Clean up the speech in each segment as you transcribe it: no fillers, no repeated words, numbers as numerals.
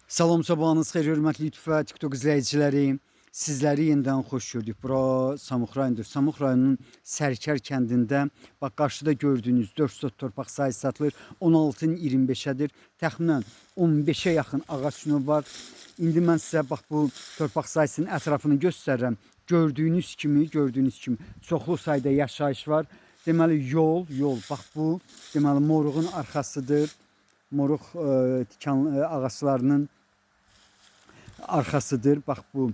Salam, sabahınız xeyir, hörmətli YouTube və TikTok izləyiciləri. Sizləri yenidən xoş gördük. Bura Samux rayondur. Samux rayonunun Sərkər kəndində, bax qarşıda gördüyünüz 4 sot torpaq sahəsi satılır. 16-ın 25-ədir. Təxminən 15-ə yaxın ağac növü var. İndi mən sizə bax bu torpaq sahəsinin ətrafını göstərirəm. Gördüyünüz kimi çoxlu sayda yaşayış var. Deməli yol bax bu, deməli moruğun arxasıdır. Moruq ağaçlarının arxasıdır. Bax bu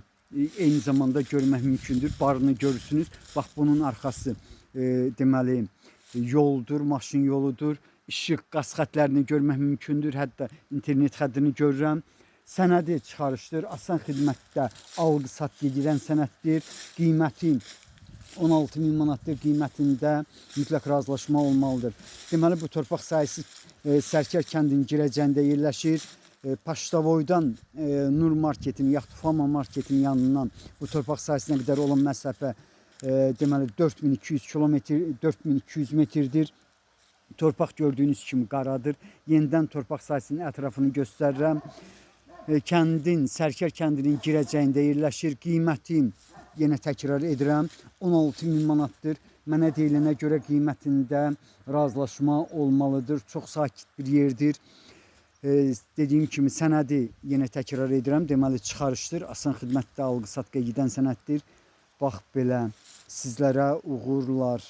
eyni zamanda görmək mümkündür. Barını görürsünüz. Bax bunun arxası deməli yoldur, maşın yoludur. İşıq, qaz xətlərini görmək mümkündür. Hətta internet xəttini görürəm. Sənədi çıxarışdır. Asan xidmətdə alqı-sat gedirən sənəddir. Qiyməti 16.000 manatdır. Qiymətində mütləq razılaşma olmalıdır. Deməli bu torpaq sahəsi Sərkər kəndinin girəcəyində yerləşir. Paştavoydan Nur marketin, yaxud Fama marketin yanından bu torpaq sahəsinə qədər olan məsafə deməli 4200 metrdir. Torpaq gördüyünüz kimi qaradır. Yenidən torpaq sahəsinin ətrafını göstərirəm. Kəndin, Sərkər kəndinin girəcəyində yerləşir. Qiyməti, yenə təkrar edirəm, 16.000 manatdır. Mənə deyilənə görə qiymətində razılaşma olmalıdır. Çox sakit bir yerdir. Dediyim kimi sənədi yenə təkrar edirəm. Deməli çıxarışdır. Asan xidmətdə alqı-satqıya gedən sənəddir. Bax belə sizlərə uğurlar